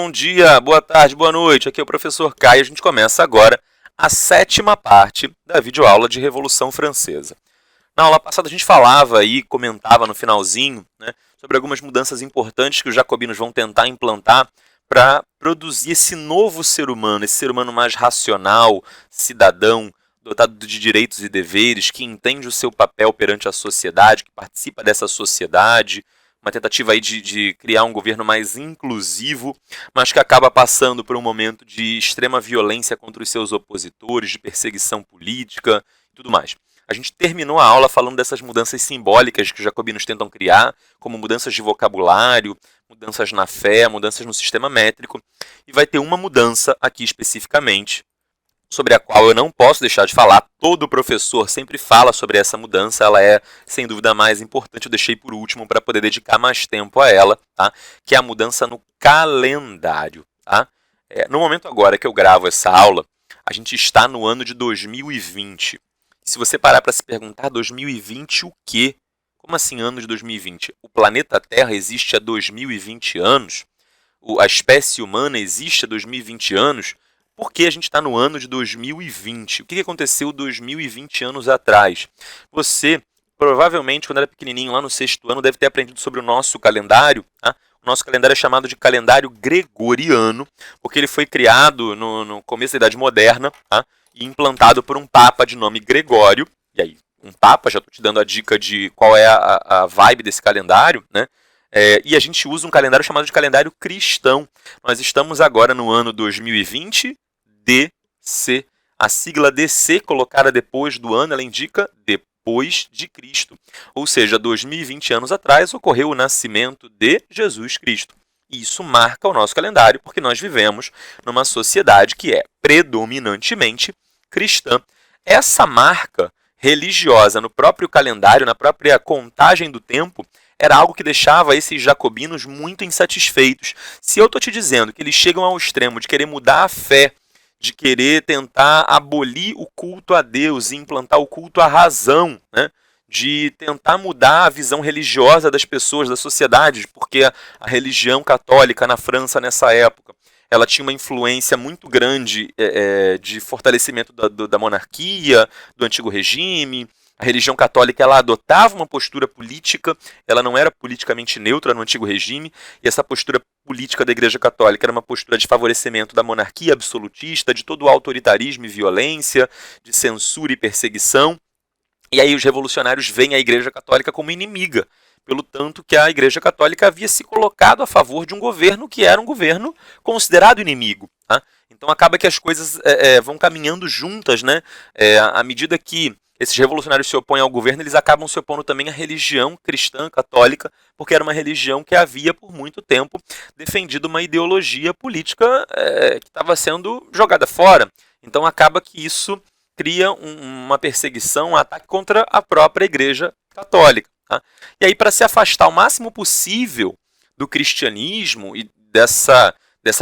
bom dia, boa tarde, boa noite. Aqui é o professor Caio. A gente começa agora a sétima parte da videoaula de Revolução Francesa. Na aula passada a gente falava e comentava no finalzinho, né, sobre algumas mudanças importantes que os jacobinos vão tentar implantar para produzir esse novo ser humano, esse ser humano mais racional, cidadão, dotado de direitos e deveres, que entende o seu papel perante a sociedade, que participa dessa sociedade, uma tentativa aí de criar um governo mais inclusivo, mas que acaba passando por um momento de extrema violência contra os seus opositores, de perseguição política e tudo mais. A gente terminou a aula falando dessas mudanças simbólicas que os jacobinos tentam criar, como mudanças de vocabulário, mudanças na fé, mudanças no sistema métrico, e vai ter uma mudança aqui especificamente, sobre a qual eu não posso deixar de falar. Todo professor sempre fala sobre essa mudança, ela é, sem dúvida, a mais importante. Eu deixei por último para poder dedicar mais tempo a ela, tá? Que é a mudança no calendário. Tá? No momento agora que eu gravo essa aula, a gente está no ano de 2020. Se você parar para se perguntar, 2020 o quê? Como assim ano de 2020? O planeta Terra existe há 2020 anos? A espécie humana existe há 2020 anos? Por que a gente está no ano de 2020? O que aconteceu 2020 anos atrás? Você, provavelmente, quando era pequenininho, lá no sexto ano, deve ter aprendido sobre o nosso calendário. Tá? O nosso calendário é chamado de calendário gregoriano, porque ele foi criado no começo da Idade Moderna, tá? E implantado por um papa de nome Gregório. E aí, um papa, já estou te dando a dica de qual é a vibe desse calendário, né? E a gente usa um calendário chamado de calendário cristão. Nós estamos agora no ano 2020, DC. A sigla DC colocada depois do ano, ela indica depois de Cristo. Ou seja, 2020 anos atrás ocorreu o nascimento de Jesus Cristo. E isso marca o nosso calendário, porque nós vivemos numa sociedade que é predominantemente cristã. Essa marca religiosa no próprio calendário, na própria contagem do tempo, era algo que deixava esses jacobinos muito insatisfeitos. Se eu estou te dizendo que eles chegam ao extremo de querer mudar a fé, de querer tentar abolir o culto a Deus e implantar o culto à razão, né? De tentar mudar a visão religiosa das pessoas, da sociedade, porque a religião católica na França nessa época, ela tinha uma influência muito grande de fortalecimento da monarquia, do antigo regime. A religião católica ela adotava uma postura política, ela não era politicamente neutra no antigo regime, e essa postura política da Igreja Católica era uma postura de favorecimento da monarquia absolutista, de todo o autoritarismo e violência, de censura e perseguição. E aí os revolucionários veem a Igreja Católica como inimiga, pelo tanto que a Igreja Católica havia se colocado a favor de um governo que era um governo considerado inimigo. Tá? Então acaba que as coisas vão caminhando juntas, né? À medida que esses revolucionários se opõem ao governo, eles acabam se opondo também à religião cristã católica, porque era uma religião que havia por muito tempo defendido uma ideologia política que estava sendo jogada fora. Então acaba que isso cria uma perseguição, um ataque contra a própria Igreja Católica. Tá? E aí, para se afastar o máximo possível do cristianismo e dessa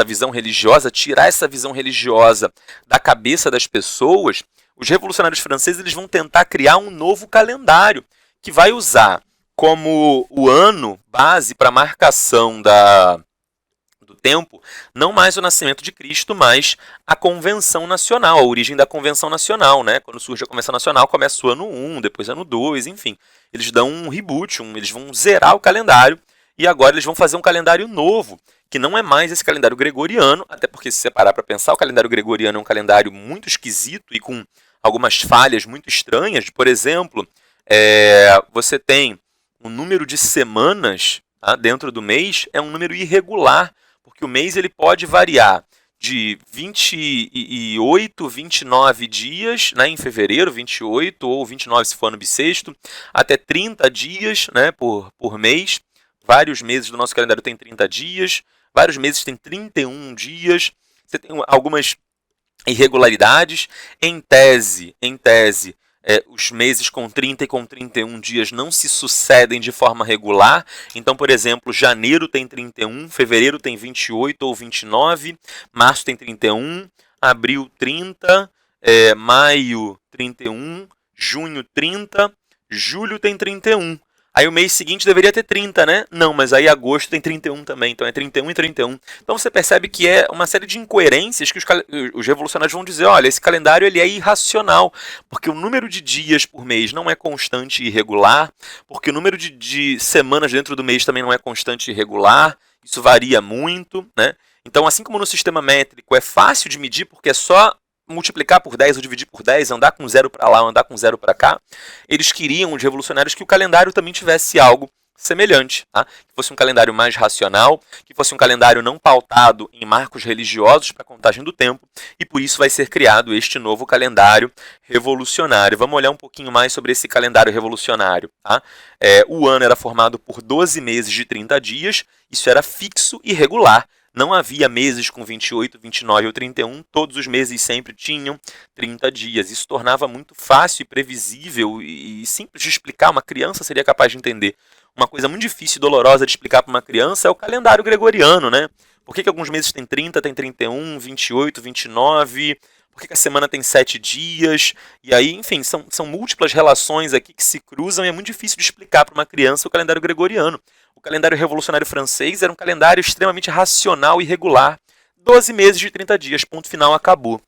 visão religiosa, tirar essa visão religiosa da cabeça das pessoas, os revolucionários franceses eles vão tentar criar um novo calendário que vai usar como o ano base para marcação do tempo, não mais o nascimento de Cristo, mas a Convenção Nacional, a origem da Convenção Nacional. Né? Quando surge a Convenção Nacional, começa o ano 1, depois ano 2, enfim. Eles dão um reboot, eles vão zerar o calendário e agora eles vão fazer um calendário novo, que não é mais esse calendário gregoriano, até porque se você parar para pensar, o calendário gregoriano é um calendário muito esquisito e com algumas falhas muito estranhas. Por exemplo, você tem um número de semanas, tá, dentro do mês, é um número irregular, porque o mês ele pode variar de 28, 29 dias, né, em fevereiro, 28 ou 29 se for ano bissexto, até 30 dias, né, por mês. Vários meses do nosso calendário tem 30 dias, vários meses tem 31 dias. Você tem algumas irregularidades. Em tese, os meses com 30 e com 31 dias não se sucedem de forma regular. Então, por exemplo, janeiro tem 31, fevereiro tem 28 ou 29, março tem 31, abril 30, maio 31, junho 30, julho tem 31. Aí o mês seguinte deveria ter 30, né? Não, mas aí agosto tem 31 também, então é 31 e 31. Então você percebe que é uma série de incoerências que os revolucionários vão dizer, olha, esse calendário ele é irracional, porque o número de dias por mês não é constante e irregular, porque o número de semanas dentro do mês também não é constante e irregular, isso varia muito, né? Então, assim como no sistema métrico é fácil de medir, porque é só multiplicar por 10 ou dividir por 10, andar com zero para lá, andar com zero para cá, eles queriam, os revolucionários, que o calendário também tivesse algo semelhante, tá? Que fosse um calendário mais racional, que fosse um calendário não pautado em marcos religiosos para a contagem do tempo, e por isso vai ser criado este novo calendário revolucionário. Vamos olhar um pouquinho mais sobre esse calendário revolucionário, tá? O ano era formado por 12 meses de 30 dias, isso era fixo e regular. Não havia meses com 28, 29 ou 31, todos os meses sempre tinham 30 dias. Isso tornava muito fácil e previsível e simples de explicar, uma criança seria capaz de entender. Uma coisa muito difícil e dolorosa de explicar para uma criança é o calendário gregoriano, né? Por que alguns meses tem 30, tem 31, 28, 29? Por que a semana tem 7 dias? E aí, enfim, são múltiplas relações aqui que se cruzam e é muito difícil de explicar para uma criança o calendário gregoriano. O calendário revolucionário francês era um calendário extremamente racional e regular. 12 meses de 30 dias, ponto final, acabou.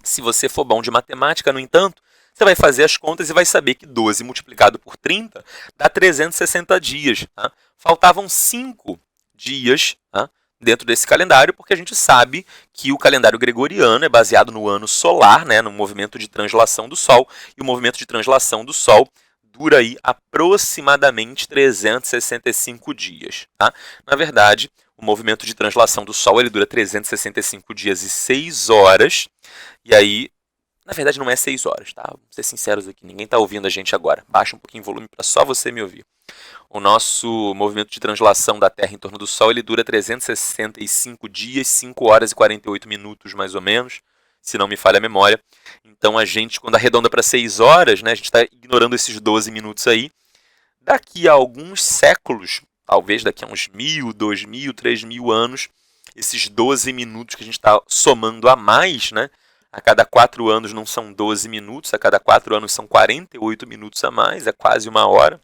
Se você for bom de matemática, no entanto, você vai fazer as contas e vai saber que 12 multiplicado por 30 dá 360 dias. Tá? Faltavam 5 dias, tá, dentro desse calendário, porque a gente sabe que o calendário gregoriano é baseado no ano solar, né, no movimento de translação do Sol, e o movimento de translação do Sol dura aí aproximadamente 365 dias. Tá? Na verdade, o movimento de translação do Sol ele dura 365 dias e 6 horas, e aí, na verdade não é 6 horas, tá? Vamos ser sinceros aqui, ninguém está ouvindo a gente agora. Baixa um pouquinho o volume para só você me ouvir. O nosso movimento de translação da Terra em torno do Sol ele dura 365 dias, 5 horas e 48 minutos mais ou menos, se não me falha a memória. Então a gente, quando arredonda para 6 horas, né, a gente está ignorando esses 12 minutos aí. Daqui a alguns séculos, talvez daqui a uns 1000, 2000, 3000 anos, esses 12 minutos que a gente está somando a mais, né? A cada 4 anos não são 12 minutos, a cada 4 anos são 48 minutos a mais, é quase uma hora.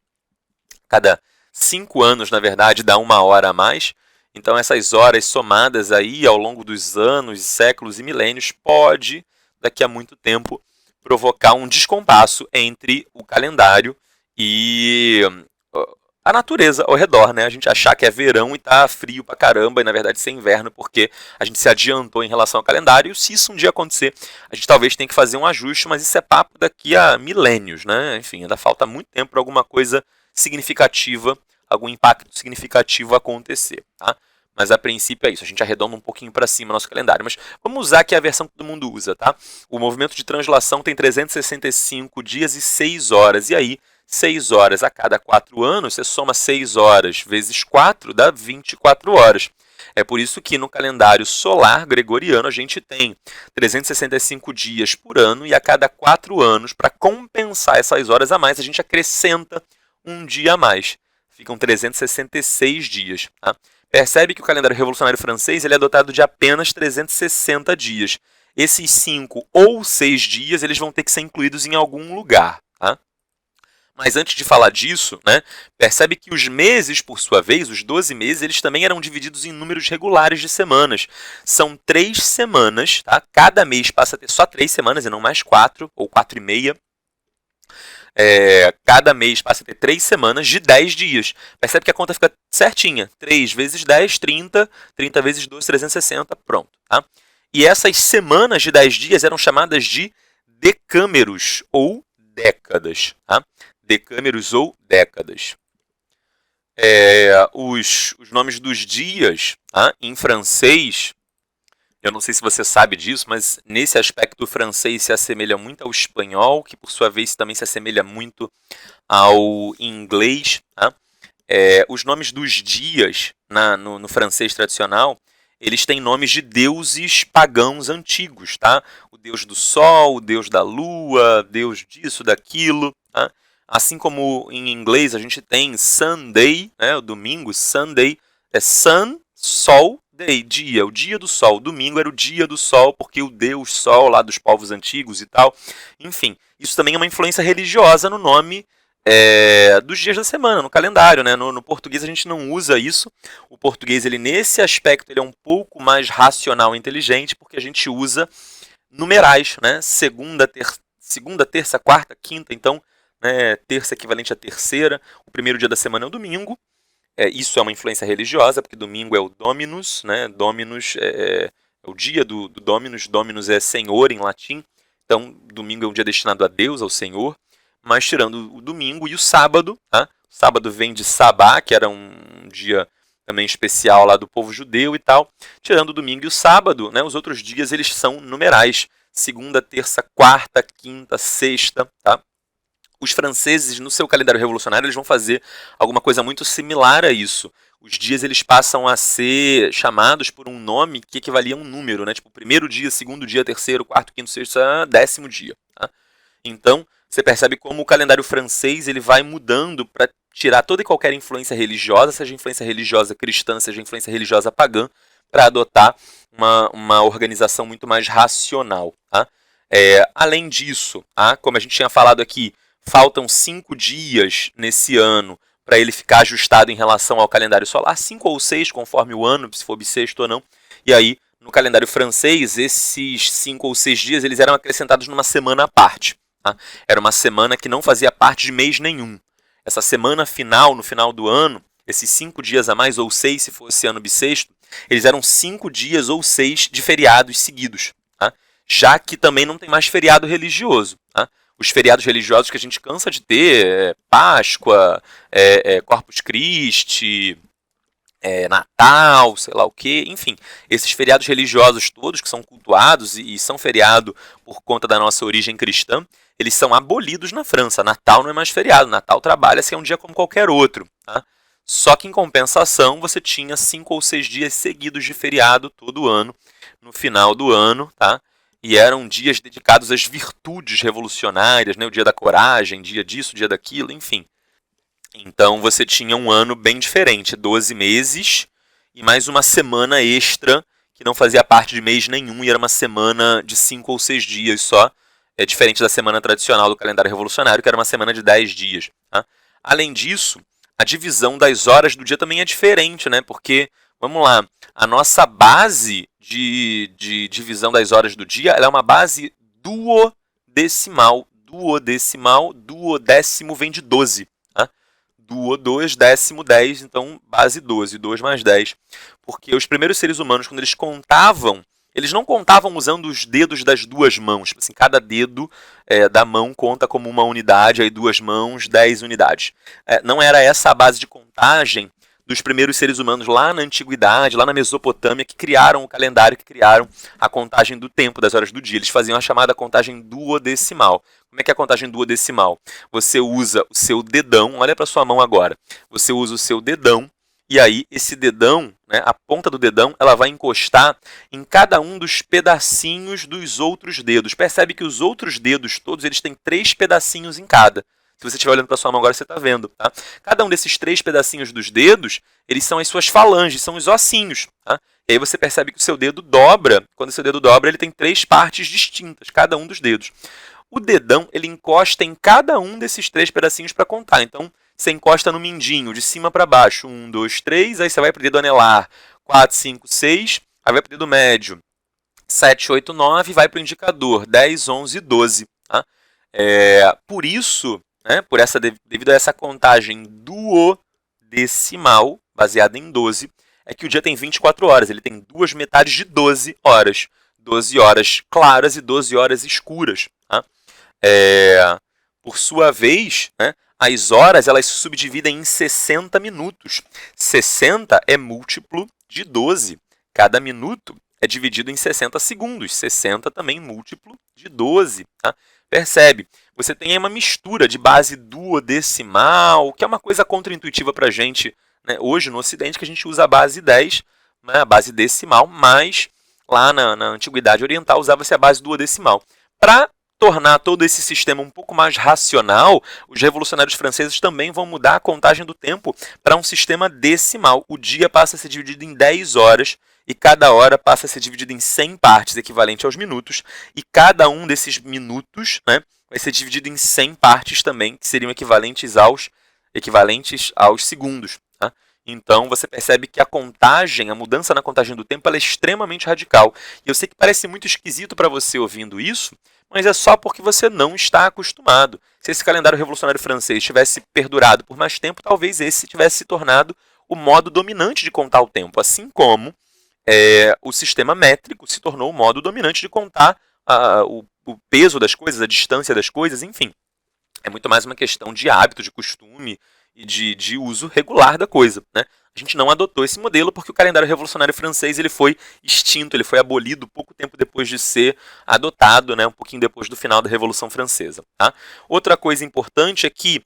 A cada 5 anos, na verdade, dá uma hora a mais. Então essas horas somadas aí ao longo dos anos, séculos e milênios pode, daqui a muito tempo, provocar um descompasso entre o calendário e a natureza ao redor, né? A gente achar que é verão e tá frio pra caramba, e na verdade isso é inverno, porque a gente se adiantou em relação ao calendário. Se isso um dia acontecer, a gente talvez tenha que fazer um ajuste, mas isso é papo daqui a milênios, né? Enfim, ainda falta muito tempo para alguma coisa significativa, algum impacto significativo acontecer, tá? Mas a princípio é isso, a gente arredonda um pouquinho para cima o nosso calendário. Mas vamos usar aqui a versão que todo mundo usa, tá? O movimento de translação tem 365 dias e 6 horas, e aí 6 horas a cada 4 anos, você soma 6 horas vezes 4, dá 24 horas. É por isso que no calendário solar gregoriano a gente tem 365 dias por ano e a cada 4 anos, para compensar essas horas a mais, a gente acrescenta um dia a mais. Ficam 366 dias. Tá? Percebe que o calendário revolucionário francês ele é dotado de apenas 360 dias. Esses 5 ou 6 dias eles vão ter que ser incluídos em algum lugar. Tá? Mas antes de falar disso, né, percebe que os meses, por sua vez, os 12 meses, eles também eram divididos em números regulares de semanas. São 3 semanas, tá? Cada mês passa a ter só 3 semanas e não mais 4 ou 4 e meia. Cada mês passa a ter 3 semanas de 10 dias. Percebe que a conta fica certinha. 3 vezes 10, 30. 30 vezes 2, 360. Pronto. Tá? E essas semanas de 10 dias eram chamadas de decâmeros ou décadas. Tá? Decâmeros ou décadas. Os nomes dos dias, tá? Em francês, eu não sei se você sabe disso, mas nesse aspecto o francês se assemelha muito ao espanhol, que por sua vez também se assemelha muito ao inglês. Tá? Os nomes dos dias no francês tradicional, eles têm nomes de deuses pagãos antigos. Tá? O deus do sol, o deus da lua, deus disso, daquilo. Tá? Assim como em inglês a gente tem Sunday, né, o domingo, Sunday é sun, sol, day, dia, o dia do sol. Domingo era o dia do sol, porque o deus sol lá dos povos antigos e tal. Enfim, isso também é uma influência religiosa no nome dos dias da semana, no calendário, né? No português a gente não usa isso. O português, ele nesse aspecto, ele é um pouco mais racional e inteligente, porque a gente usa numerais, né? Segunda, terça, quarta, quinta, então, né, terça equivalente a terceira. O primeiro dia da semana é o domingo. Isso é uma influência religiosa, porque domingo é o Dominus, né? Dominus é o dia do Dominus. Dominus é Senhor em latim. Então, domingo é um dia destinado a Deus, ao Senhor. Mas tirando o domingo e o sábado, tá? O sábado vem de Sabá, que era um dia também especial lá do povo judeu e tal. Tirando o domingo e o sábado, né, os outros dias eles são numerais. Segunda, terça, quarta, quinta, sexta, tá? Os franceses, no seu calendário revolucionário, eles vão fazer alguma coisa muito similar a isso. Os dias eles passam a ser chamados por um nome que equivalia a um número, né? Tipo, primeiro dia, segundo dia, terceiro, quarto, quinto, sexto, 10º dia. Tá? Então, você percebe como o calendário francês ele vai mudando para tirar toda e qualquer influência religiosa, seja influência religiosa cristã, seja influência religiosa pagã, para adotar uma organização muito mais racional. Tá? Além disso, tá? Como a gente tinha falado aqui, faltam 5 dias nesse ano para ele ficar ajustado em relação ao calendário solar, 5 ou 6, conforme o ano, se for bissexto ou não. E aí, no calendário francês, esses 5 ou 6 dias eles eram acrescentados numa semana à parte. Tá? Era uma semana que não fazia parte de mês nenhum. Essa semana final, no final do ano, esses 5 dias a mais, ou 6 se fosse ano bissexto, eles eram 5 dias ou 6 de feriados seguidos. Tá? Já que também não tem mais feriado religioso. Tá? Os feriados religiosos que a gente cansa de ter, Páscoa, Corpus Christi, Natal, sei lá o que, enfim, esses feriados religiosos todos que são cultuados e são feriado por conta da nossa origem cristã, eles são abolidos na França. Natal não é mais feriado, Natal trabalha-se é um dia como qualquer outro. Tá? Só que em compensação você tinha 5 ou 6 dias seguidos de feriado todo ano, no final do ano, tá? E eram dias dedicados às virtudes revolucionárias, né? O dia da coragem, dia disso, dia daquilo, enfim. Então você tinha um ano bem diferente, 12 meses e mais uma semana extra, que não fazia parte de mês nenhum, e era uma semana de 5 ou 6 dias só, diferente da semana tradicional do calendário revolucionário, que era uma semana de 10 dias. Tá? Além disso, a divisão das horas do dia também é diferente, né? Porque, vamos lá, a nossa base de divisão das horas do dia ela é uma base duodecimal. Duodécimo vem de 12. Tá? Duo, 2, décimo, 10, então base 12, 2 mais 10. Porque os primeiros seres humanos, quando eles contavam, eles não contavam usando os dedos das duas mãos. Assim, cada dedo da mão conta como uma unidade, aí 2 mãos, 10 unidades. Não era essa a base de contagem dos primeiros seres humanos lá na antiguidade, lá na Mesopotâmia, que criaram o calendário, que criaram a contagem do tempo, das horas do dia. Eles faziam a chamada contagem duodecimal. Como é que é a contagem duodecimal? Você usa o seu dedão, olha para sua mão agora. Você usa o seu dedão, e aí esse dedão, né, a ponta do dedão, ela vai encostar em cada um dos pedacinhos dos outros dedos. Percebe que os outros dedos todos, eles têm 3 pedacinhos em cada. Se você estiver olhando para sua mão agora, você está vendo. Tá? Cada um desses 3 pedacinhos dos dedos, eles são as suas falanges, são os ossinhos. Tá? E aí você percebe que o seu dedo dobra. Quando o seu dedo dobra, ele tem 3 partes distintas, cada um dos dedos. O dedão, ele encosta em cada um desses 3 pedacinhos para contar. Então, você encosta no mindinho, de cima para baixo. 1, 2, 3. Aí você vai para o dedo anelar. 4, 5, 6. Aí vai para o dedo médio. 7, 8, 9. Vai para o indicador. 10, 11, 12. Tá? Por isso, né, devido a essa contagem duodecimal, baseada em 12, é que o dia tem 24 horas. Ele tem 2 metades de 12 horas. 12 horas claras e 12 horas escuras. Tá? Por sua vez, né, as horas elas se subdividem em 60 minutos. 60 é múltiplo de 12. Cada minuto é dividido em 60 segundos. 60 também múltiplo de 12. Tá? Percebe? Você tem aí uma mistura de base duodecimal, que é uma coisa contraintuitiva para a gente, né, hoje no Ocidente, que a gente usa a base 10, né, a base decimal, mas lá na Antiguidade Oriental usava-se a base duodecimal. Para tornar todo esse sistema um pouco mais racional, os revolucionários franceses também vão mudar a contagem do tempo para um sistema decimal. O dia passa a ser dividido em 10 horas e cada hora passa a ser dividida em 100 partes, equivalente aos minutos, e cada um desses minutos, né, vai ser dividido em 100 partes também, que seriam equivalentes aos segundos. Tá? Então, você percebe que a mudança na contagem do tempo, ela é extremamente radical. E eu sei que parece muito esquisito para você ouvindo isso, mas é só porque você não está acostumado. Se esse calendário revolucionário francês tivesse perdurado por mais tempo, talvez esse tivesse se tornado o modo dominante de contar o tempo, assim como o sistema métrico se tornou o modo dominante de contar o peso das coisas, a distância das coisas, enfim. É muito mais uma questão de hábito, de costume e de uso regular da coisa. Né? A gente não adotou esse modelo porque o calendário revolucionário francês ele foi extinto, ele foi abolido pouco tempo depois de ser adotado, né, um pouquinho depois do final da Revolução Francesa. Tá? Outra coisa importante é que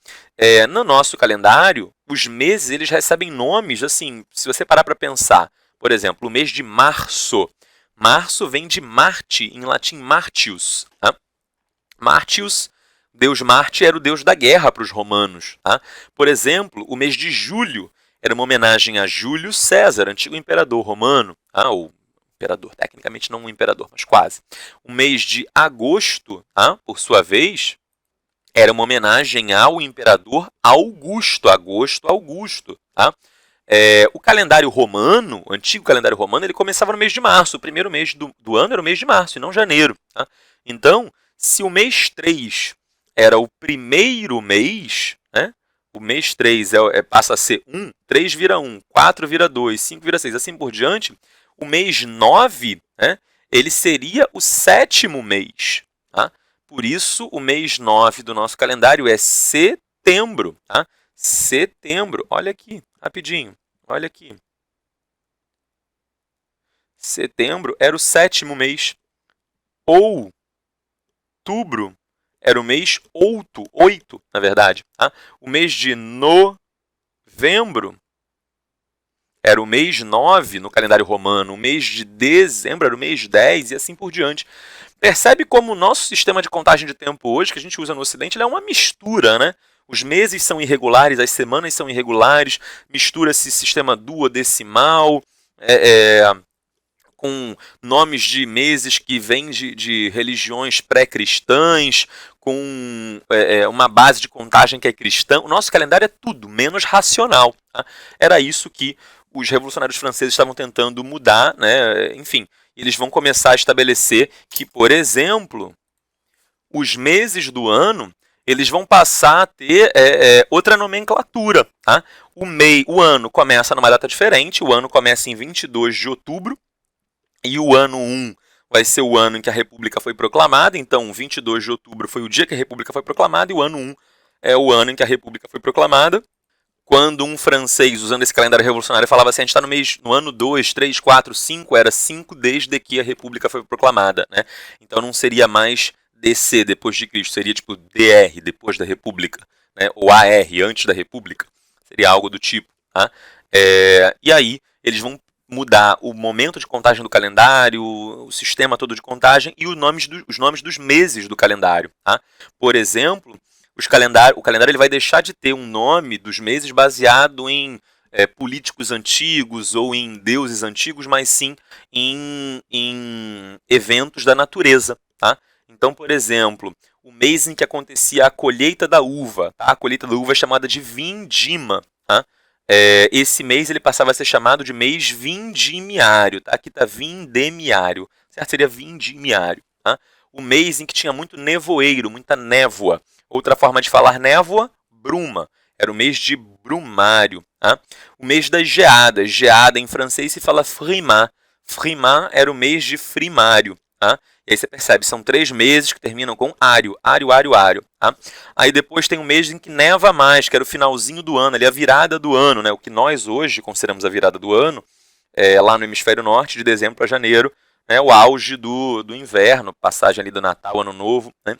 no nosso calendário, os meses eles recebem nomes, assim, se você parar para pensar, por exemplo, o mês de março. Março vem de Marte, em latim Martius. Tá? Martius, Deus Marte era o deus da guerra para os romanos. Tá? Por exemplo, o mês de julho era uma homenagem a Júlio César, antigo imperador romano, ou imperador, tecnicamente não um imperador, mas quase. O mês de agosto, por sua vez, era uma homenagem ao imperador Augusto, Augusto. Tá? O calendário romano, o antigo calendário romano, ele começava no mês de março. O primeiro mês do ano era o mês de março, e não janeiro. Tá? Então, se o mês 3 era o primeiro mês, né? O mês 3 passa a ser 1, 3 vira 1, 4 vira 2, 5 vira 6, assim por diante. O mês 9, né? Ele seria o 7º mês. Tá? Por isso, o mês 9 do nosso calendário é setembro. Tá? Setembro, olha aqui, rapidinho, olha aqui. Setembro era o 7º mês. Outubro era o mês 8, na verdade. Tá? O mês de novembro era o mês 9 no calendário romano. O mês de dezembro era o mês 10 e assim por diante. Percebe como o nosso sistema de contagem de tempo hoje, que a gente usa no Ocidente, ele é uma mistura, né? Os meses são irregulares, as semanas são irregulares, mistura-se sistema duodecimal, com nomes de meses que vêm de religiões pré-cristãs, com uma base de contagem que é cristã. O nosso calendário é tudo menos racional. Tá? Era isso que os revolucionários franceses estavam tentando mudar, né? Enfim, eles vão começar a estabelecer que, por exemplo, os meses do ano eles vão passar a ter outra nomenclatura. Tá? O ano começa numa data diferente, o ano começa em 22 de outubro, e o ano 1 vai ser o ano em que a República foi proclamada. Então, 22 de outubro foi o dia que a República foi proclamada, e o ano 1 é o ano em que a República foi proclamada. Quando um francês, usando esse calendário revolucionário, falava assim, a gente está no ano 2, 3, 4, 5, era 5 desde que a República foi proclamada. Né? Então, não seria mais DC, depois de Cristo, seria tipo DR, depois da República, né? Ou AR, antes da República. Seria algo do tipo. Tá? E aí, eles vão mudar o momento de contagem do calendário, o sistema todo de contagem e os nomes dos meses do calendário. Tá? Por exemplo, o calendário ele vai deixar de ter um nome dos meses baseado em políticos antigos ou em deuses antigos, mas sim em eventos da natureza. Tá? Então, por exemplo, o mês em que acontecia a colheita da uva, tá? A colheita da uva é chamada de vindima. Tá? Esse mês ele passava a ser chamado de mês vindimiário. Tá? Aqui está vindemiário, certo? Seria vindimiário. Tá? O mês em que tinha muito nevoeiro, muita névoa. Outra forma de falar névoa, bruma. Era o mês de brumário. Tá? O mês das geadas. Geada em francês se fala frimat. Frimat era o mês de frimário. Tá? E aí você percebe, são 3 meses que terminam com ário. Tá? Aí depois tem um mês em que neva mais, que era o finalzinho do ano, ali a virada do ano, né? O que nós hoje consideramos a virada do ano, lá no hemisfério norte, de dezembro para janeiro, né? O auge do inverno, passagem ali do Natal, Ano Novo, né?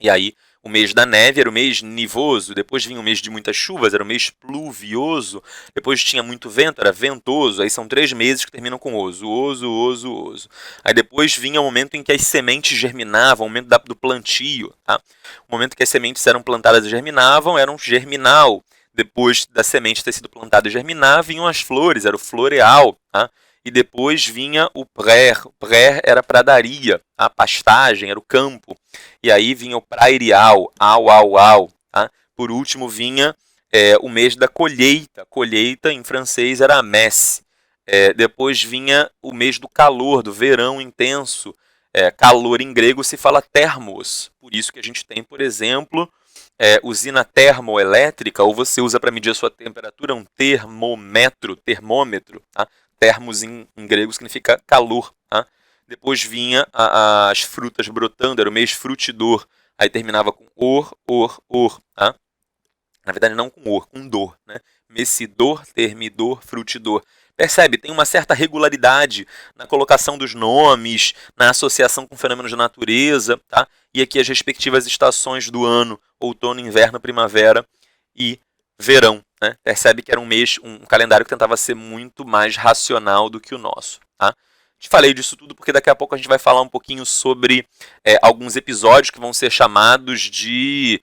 E aí o mês da neve era o mês nivoso, depois vinha o mês de muitas chuvas, era o mês pluvioso, depois tinha muito vento, era ventoso, aí são 3 meses que terminam com oso. Aí depois vinha o momento em que as sementes germinavam, o momento do plantio. Tá? O momento que as sementes eram plantadas e germinavam era um germinal. Depois da semente ter sido plantada e germinar, vinham as flores, era o floreal. Tá? e depois vinha o praire. O praire era pradaria, a pastagem, era o campo. E aí vinha o prairial, au. Tá? Por último vinha o mês da colheita. Colheita em francês era messe. Depois vinha o mês do calor, do verão intenso. Calor em grego se fala termos. Por isso que a gente tem, por exemplo, usina termoelétrica, ou você usa para medir a sua temperatura um termômetro. Tá? Termos em grego significa calor. Tá? Depois vinha as frutas brotando, era o mês frutidor. Aí terminava com or. Tá? Na verdade, não com or, com dor. Né? Messidor, termidor, frutidor. Percebe? Tem uma certa regularidade na colocação dos nomes, na associação com fenômenos da natureza, tá? E aqui as respectivas estações do ano, outono, inverno, primavera e verão. Né? Percebe que era um calendário que tentava ser muito mais racional do que o nosso. Tá? Te falei disso tudo porque daqui a pouco a gente vai falar um pouquinho sobre alguns episódios que vão ser chamados de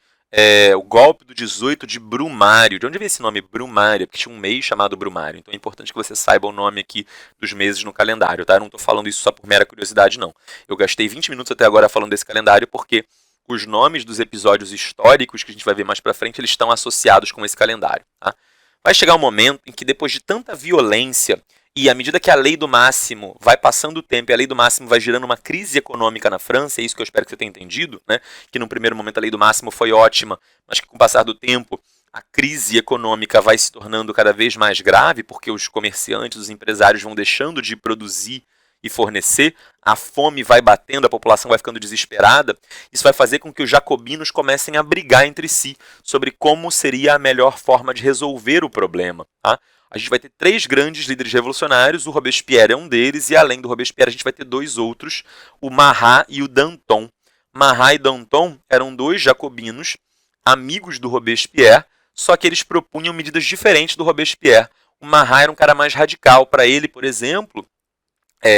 o golpe do 18 de Brumário. De onde veio esse nome Brumário? Porque tinha um mês chamado Brumário. Então é importante que você saiba o nome aqui dos meses no calendário. Tá? Eu não estou falando isso só por mera curiosidade, não. Eu gastei 20 minutos até agora falando desse calendário porque os nomes dos episódios históricos que a gente vai ver mais pra frente, eles estão associados com esse calendário. Tá? Vai chegar um momento em que depois de tanta violência e à medida que a lei do máximo vai passando o tempo e a lei do máximo vai gerando uma crise econômica na França, é isso que eu espero que você tenha entendido, né? Que no primeiro momento a lei do máximo foi ótima, mas que com o passar do tempo a crise econômica vai se tornando cada vez mais grave, porque os comerciantes, os empresários vão deixando de produzir e fornecer, a fome vai batendo, a população vai ficando desesperada, isso vai fazer com que os jacobinos comecem a brigar entre si sobre como seria a melhor forma de resolver o problema, tá? A gente vai ter 3 grandes líderes revolucionários, o Robespierre é um deles, e além do Robespierre a gente vai ter 2 outros, o Marat e o Danton. Marat e Danton eram 2 jacobinos, amigos do Robespierre, só que eles propunham medidas diferentes do Robespierre. O Marat era um cara mais radical. Para ele, por exemplo,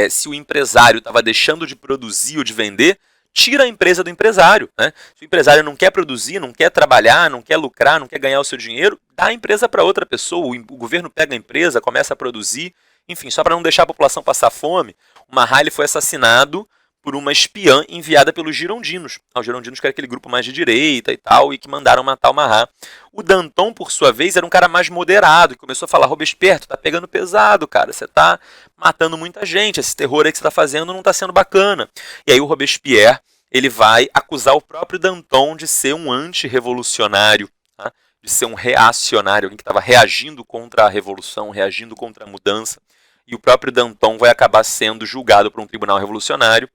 se o empresário estava deixando de produzir ou de vender, tira a empresa do empresário. Né? Se o empresário não quer produzir, não quer trabalhar, não quer lucrar, não quer ganhar o seu dinheiro, dá a empresa para outra pessoa. O governo pega a empresa, começa a produzir, enfim, só para não deixar a população passar fome. O Marat foi assassinado por uma espiã enviada pelos girondinos. Os girondinos que era aquele grupo mais de direita e tal, e que mandaram matar o Marat. O Danton, por sua vez, era um cara mais moderado, que começou a falar: Robespierre, tu tá pegando pesado, cara, você tá matando muita gente, esse terror aí que você tá fazendo não tá sendo bacana. E aí o Robespierre, ele vai acusar o próprio Danton de ser um antirrevolucionário, tá? De ser um reacionário, alguém que estava reagindo contra a revolução, reagindo contra a mudança. E o próprio Danton vai acabar sendo julgado por um tribunal revolucionário,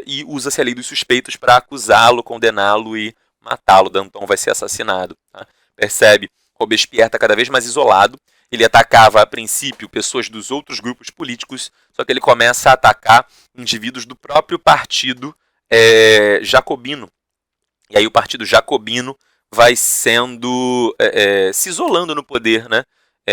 e usa-se a lei dos suspeitos para acusá-lo, condená-lo e matá-lo. Danton vai ser assassinado. Tá? Percebe? Robespierre está cada vez mais isolado. Ele atacava, a princípio, pessoas dos outros grupos políticos, só que ele começa a atacar indivíduos do próprio partido jacobino. E aí o partido jacobino vai sendo se isolando no poder, né?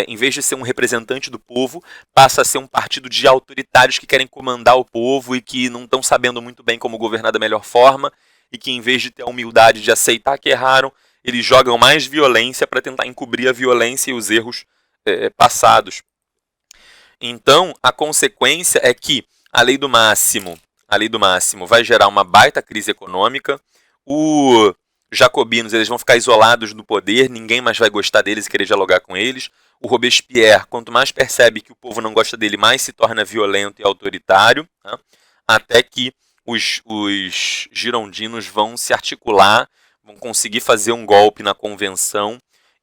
Em vez de ser um representante do povo, passa a ser um partido de autoritários que querem comandar o povo e que não estão sabendo muito bem como governar da melhor forma, e que em vez de ter a humildade de aceitar que erraram, eles jogam mais violência para tentar encobrir a violência e os erros passados. Então, a consequência é que a lei do máximo vai gerar uma baita crise econômica, os jacobinos eles vão ficar isolados no poder, ninguém mais vai gostar deles e querer dialogar com eles. O Robespierre, quanto mais percebe que o povo não gosta dele, mais se torna violento e autoritário, tá? Até que os girondinos vão se articular, vão conseguir fazer um golpe na convenção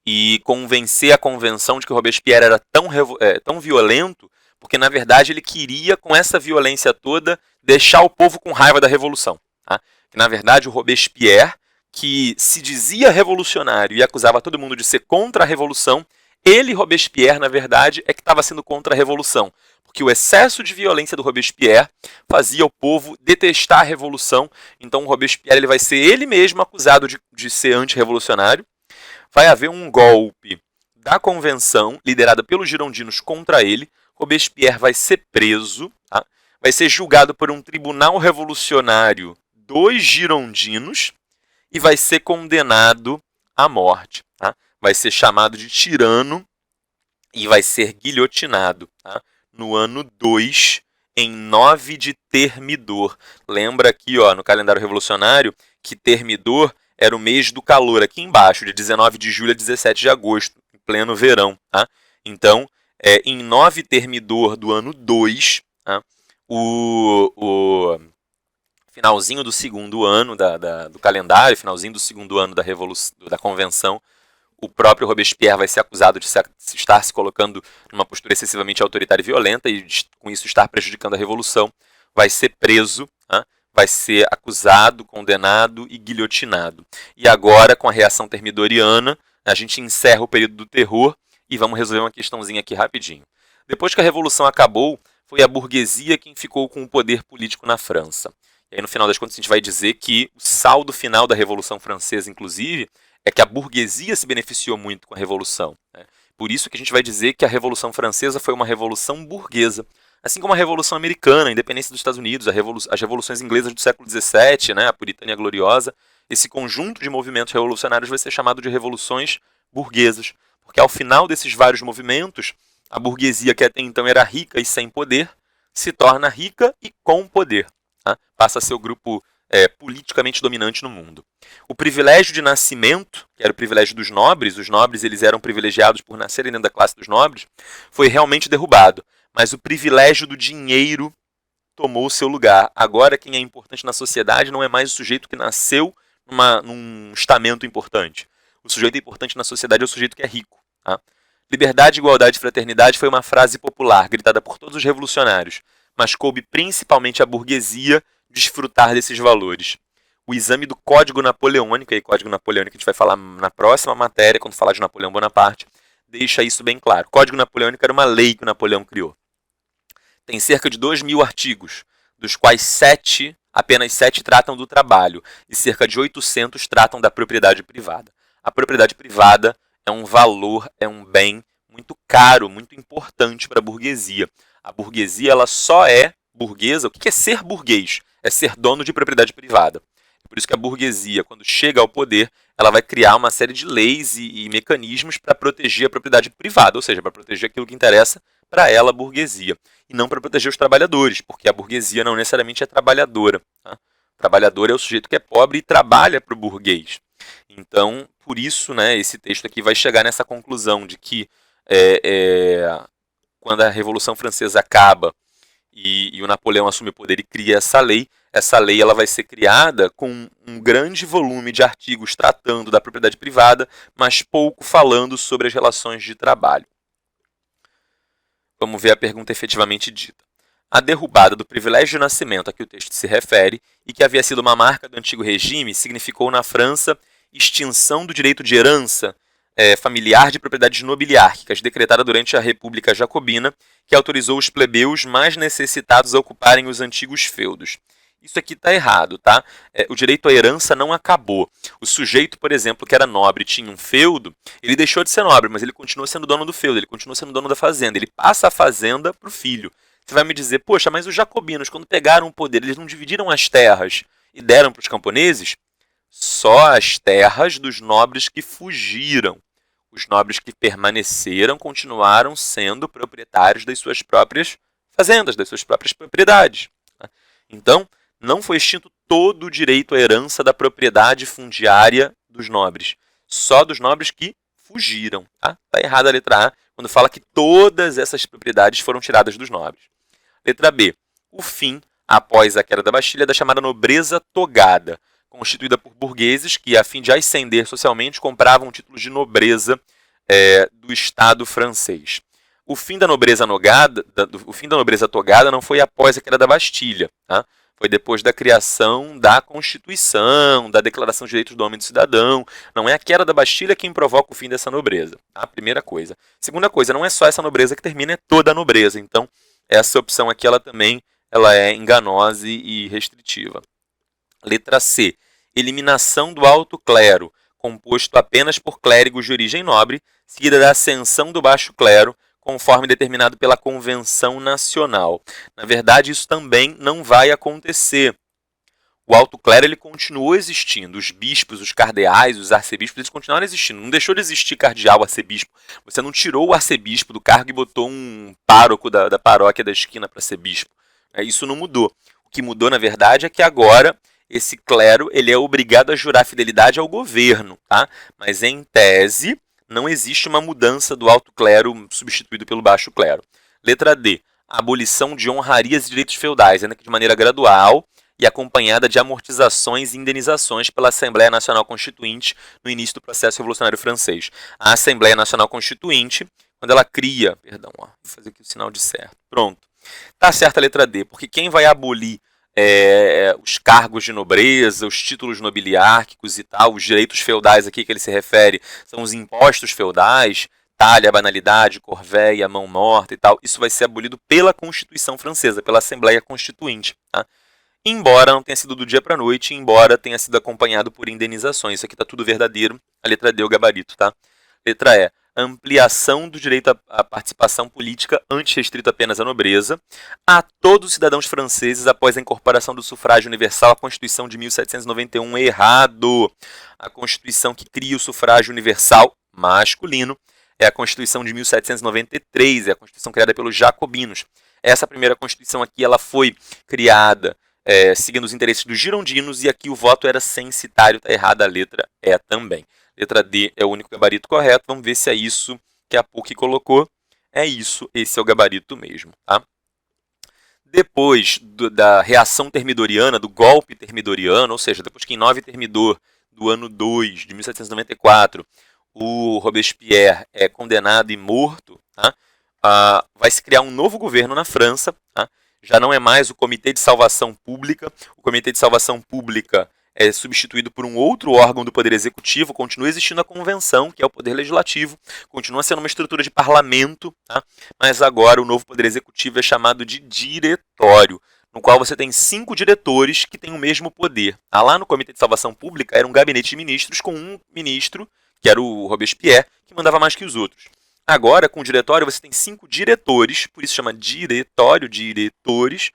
e convencer a convenção de que o Robespierre era tão violento, porque na verdade ele queria, com essa violência toda, deixar o povo com raiva da revolução. Tá? Que na verdade o Robespierre, que se dizia revolucionário e acusava todo mundo de ser contra a revolução, ele, Robespierre, na verdade, é que estava sendo contra a revolução. Porque o excesso de violência do Robespierre fazia o povo detestar a revolução. Então o Robespierre ele vai ser ele mesmo acusado de ser antirrevolucionário. Vai haver um golpe da convenção, liderada pelos girondinos contra ele. Robespierre vai ser preso, tá? Vai ser julgado por um tribunal revolucionário dos girondinos e vai ser condenado à morte. Tá? Vai ser chamado de tirano e vai ser guilhotinado. Tá? no ano 2, em 9 de Termidor. Lembra aqui, ó, no calendário revolucionário, que Termidor era o mês do calor, aqui embaixo, de 19 de julho a 17 de agosto, em pleno verão. Tá? Então, em 9 Termidor do ano 2, tá? o finalzinho do segundo ano do calendário, finalzinho do segundo ano da Convenção, o próprio Robespierre vai ser acusado de estar se colocando numa postura excessivamente autoritária e violenta e com isso estar prejudicando a Revolução, vai ser preso, tá? Vai ser acusado, condenado e guilhotinado. E agora, com a reação termidoriana, a gente encerra o período do terror e vamos resolver uma questãozinha aqui rapidinho. Depois que a Revolução acabou, foi a burguesia quem ficou com o poder político na França. E aí, no final das contas, a gente vai dizer que o saldo final da Revolução Francesa, inclusive, é que a burguesia se beneficiou muito com a Revolução. Né? Por isso que a gente vai dizer que a Revolução Francesa foi uma revolução burguesa. Assim como a Revolução Americana, a independência dos Estados Unidos, as revoluções inglesas do século XVII, né, a Puritânia Gloriosa, esse conjunto de movimentos revolucionários vai ser chamado de revoluções burguesas. Porque ao final desses vários movimentos, a burguesia, que até então era rica e sem poder, se torna rica e com poder. Tá? Passa a ser o grupo politicamente dominante no mundo. O privilégio de nascimento, que era o privilégio dos nobres, os nobres eles eram privilegiados por nascerem dentro da classe dos nobres, foi realmente derrubado. Mas o privilégio do dinheiro tomou o seu lugar. Agora quem é importante na sociedade não é mais o sujeito que nasceu num estamento importante. O sujeito importante na sociedade é o sujeito que é rico. Tá? Liberdade, igualdade e fraternidade foi uma frase popular, gritada por todos os revolucionários, mas coube principalmente à burguesia desfrutar desses valores. O exame do Código Napoleônico, e Código Napoleônico a gente vai falar na próxima matéria, quando falar de Napoleão Bonaparte, deixa isso bem claro. O Código Napoleônico era uma lei que o Napoleão criou. Tem cerca de 2.000 artigos, dos quais apenas 7 tratam do trabalho, e cerca de 800 tratam da propriedade privada. A propriedade privada é um valor, é um bem muito caro, muito importante para a burguesia. A burguesia ela só é burguesa. O que é ser burguês? É ser dono de propriedade privada. Por isso que a burguesia, quando chega ao poder, ela vai criar uma série de leis e mecanismos para proteger a propriedade privada, ou seja, para proteger aquilo que interessa para ela, a burguesia, e não para proteger os trabalhadores, porque a burguesia não necessariamente é trabalhadora. Tá? O trabalhador é o sujeito que é pobre e trabalha para o burguês. Então, por isso, né, esse texto aqui vai chegar nessa conclusão de que quando a Revolução Francesa acaba e o Napoleão assume o poder e cria essa lei ela vai ser criada com um grande volume de artigos tratando da propriedade privada, mas pouco falando sobre as relações de trabalho. Vamos ver a pergunta efetivamente dita. A derrubada do privilégio de nascimento a que o texto se refere, e que havia sido uma marca do antigo regime, significou na França extinção do direito de herança familiar de propriedades nobiliárquicas, decretada durante a República Jacobina, que autorizou os plebeus mais necessitados a ocuparem os antigos feudos. Isso aqui está errado, tá? O direito à herança não acabou. O sujeito, por exemplo, que era nobre, tinha um feudo, ele deixou de ser nobre, mas ele continua sendo dono do feudo, ele continua sendo dono da fazenda, ele passa a fazenda para o filho. Você vai me dizer, poxa, mas os jacobinos, quando pegaram o poder, eles não dividiram as terras e deram para os camponeses? Só as terras dos nobres que fugiram. Os nobres que permaneceram continuaram sendo proprietários das suas próprias fazendas, das suas próprias propriedades. Então, não foi extinto todo o direito à herança da propriedade fundiária dos nobres. Só dos nobres que fugiram. Tá errada a letra A, quando fala que todas essas propriedades foram tiradas dos nobres. Letra B. O fim, após a queda da Bastilha, da chamada nobreza togada, constituída por burgueses que, a fim de ascender socialmente, compravam títulos de nobreza do Estado francês. O fim da nobreza togada não foi após a queda da Bastilha, tá? Foi depois da criação da Constituição, da Declaração de Direitos do Homem e do Cidadão. Não é a queda da Bastilha quem provoca o fim dessa nobreza. Tá? Primeira coisa. Segunda coisa, não é só essa nobreza que termina, é toda a nobreza. Então, essa opção aqui ela é enganosa e restritiva. Letra C. Eliminação do alto clero, composto apenas por clérigos de origem nobre, seguida da ascensão do baixo clero, conforme determinado pela Convenção Nacional. Na verdade, isso também não vai acontecer. O alto clero ele continuou existindo, os bispos, os cardeais, os arcebispos, eles continuaram existindo. Não deixou de existir cardeal, arcebispo. Você não tirou o arcebispo do cargo e botou um pároco da paróquia da esquina para ser bispo. Isso não mudou. O que mudou, na verdade, é que agora esse clero ele é obrigado a jurar fidelidade ao governo, tá? Mas, em tese, não existe uma mudança do alto clero substituído pelo baixo clero. Letra D. Abolição de honrarias e direitos feudais, ainda que de maneira gradual e acompanhada de amortizações e indenizações pela Assembleia Nacional Constituinte no início do processo revolucionário francês. A Assembleia Nacional Constituinte, quando ela cria... Perdão, vou fazer aqui o sinal de certo. Pronto. Tá certa a letra D, porque quem vai abolir os cargos de nobreza, os títulos nobiliárquicos e tal, os direitos feudais aqui que ele se refere, são os impostos feudais, talha, banalidade, corvéia, mão morta e tal, isso vai ser abolido pela Constituição Francesa, pela Assembleia Constituinte, tá? Embora não tenha sido do dia para a noite, embora tenha sido acompanhado por indenizações. Isso aqui está tudo verdadeiro. A letra D é o gabarito, tá? Letra E. Ampliação do direito à participação política, antes restrito apenas à nobreza, a todos os cidadãos franceses após a incorporação do sufrágio universal à Constituição de 1791. Errado! A Constituição que cria o sufrágio universal masculino é a Constituição de 1793, é a Constituição criada pelos jacobinos. Essa primeira Constituição aqui ela foi criada seguindo os interesses dos girondinos, e aqui o voto era censitário, está errada a letra E também. Letra D é o único gabarito correto, vamos ver se é isso que a PUC colocou. É isso, esse é o gabarito mesmo. Tá? Depois da reação termidoriana, do golpe termidoriano, ou seja, depois que em 9 Thermidor, do ano 2, de 1794, o Robespierre é condenado e morto, tá? Vai se criar um novo governo na França, tá? Já não é mais o Comitê de Salvação Pública. O Comitê de Salvação Pública é substituído por um outro órgão do Poder Executivo. Continua existindo a Convenção, que é o Poder Legislativo. Continua sendo uma estrutura de parlamento, tá? Mas agora o novo Poder Executivo é chamado de Diretório, no qual você tem 5 diretores que têm o mesmo poder. Lá no Comitê de Salvação Pública era um gabinete de ministros com um ministro, que era o Robespierre, que mandava mais que os outros. Agora, com o diretório, você tem 5 diretores, por isso chama diretório, diretores.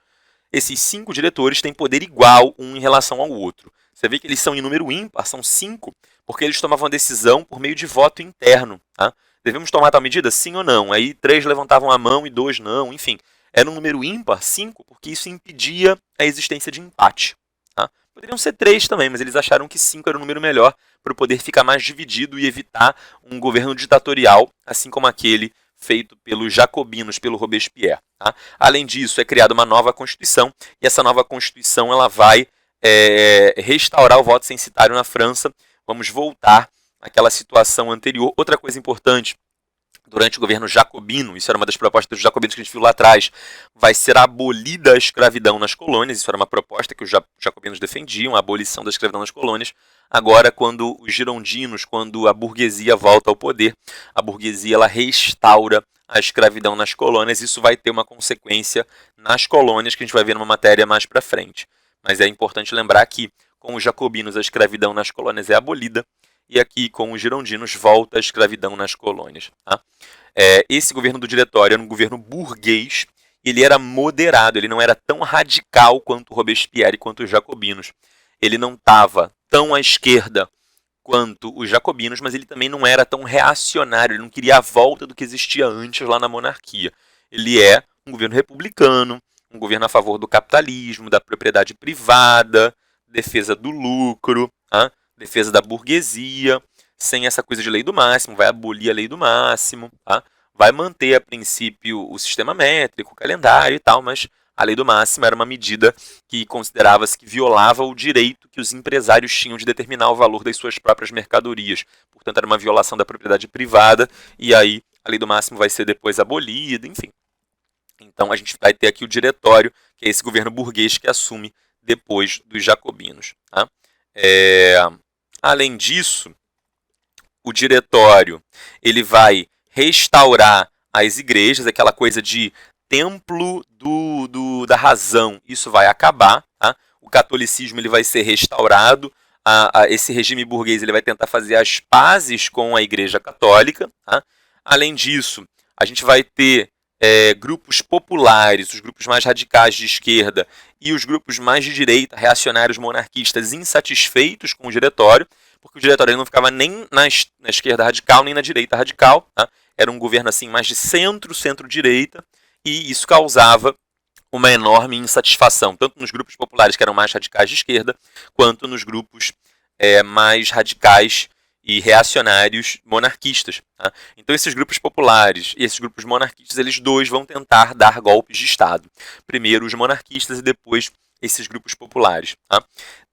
Esses 5 diretores têm poder igual um em relação ao outro. Você vê que eles são em número ímpar, são 5, porque eles tomavam a decisão por meio de voto interno. Tá? Devemos tomar tal medida? Sim ou não? Aí 3 levantavam a mão e 2 não, enfim. Era um número ímpar, 5, porque isso impedia a existência de empate. Tá? Poderiam ser 3 também, mas eles acharam que 5 era o número melhor para o poder ficar mais dividido e evitar um governo ditatorial, assim como aquele feito pelos jacobinos, pelo Robespierre. Tá? Além disso, é criada uma nova Constituição, e essa nova Constituição ela vai restaurar o voto censitário na França. Vamos voltar àquela situação anterior. Outra coisa importante, durante o governo jacobino, isso era uma das propostas dos jacobinos que a gente viu lá atrás, vai ser abolida a escravidão nas colônias. Isso era uma proposta que os jacobinos defendiam, a abolição da escravidão nas colônias. Agora, quando os girondinos, quando a burguesia volta ao poder, a burguesia ela restaura a escravidão nas colônias. Isso vai ter uma consequência nas colônias, que a gente vai ver numa matéria mais para frente. Mas é importante lembrar que, com os jacobinos, a escravidão nas colônias é abolida, e aqui, com os girondinos, volta a escravidão nas colônias. Tá? Esse governo do diretório era um governo burguês, ele era moderado, ele não era tão radical quanto o Robespierre e quanto os jacobinos. Ele não estava tão à esquerda quanto os jacobinos, mas ele também não era tão reacionário, ele não queria a volta do que existia antes lá na monarquia. Ele é um governo republicano, um governo a favor do capitalismo, da propriedade privada, defesa do lucro, tá? Defesa da burguesia, sem essa coisa de lei do máximo, vai abolir a lei do máximo, tá? Vai manter a princípio o sistema métrico, o calendário e tal, mas a lei do máximo era uma medida que considerava-se que violava o direito que os empresários tinham de determinar o valor das suas próprias mercadorias. Portanto, era uma violação da propriedade privada, e aí a lei do máximo vai ser depois abolida, enfim. Então a gente vai ter aqui o diretório, que é esse governo burguês que assume depois dos jacobinos. Tá? Além disso, o diretório ele vai restaurar as igrejas, aquela coisa de templo da razão, isso vai acabar. Tá? O catolicismo ele vai ser restaurado, esse regime burguês ele vai tentar fazer as pazes com a igreja católica. Tá? Além disso, a gente vai ter grupos populares, os grupos mais radicais de esquerda e os grupos mais de direita, reacionários monarquistas, insatisfeitos com o diretório, porque o diretório ele não ficava nem na esquerda radical, nem na direita radical. Tá? Era um governo assim mais de centro-direita, e isso causava uma enorme insatisfação, tanto nos grupos populares que eram mais radicais de esquerda, quanto nos grupos mais radicais e reacionários monarquistas. Tá? Então esses grupos populares e esses grupos monarquistas, eles dois vão tentar dar golpes de Estado. Primeiro os monarquistas e depois esses grupos populares. Tá?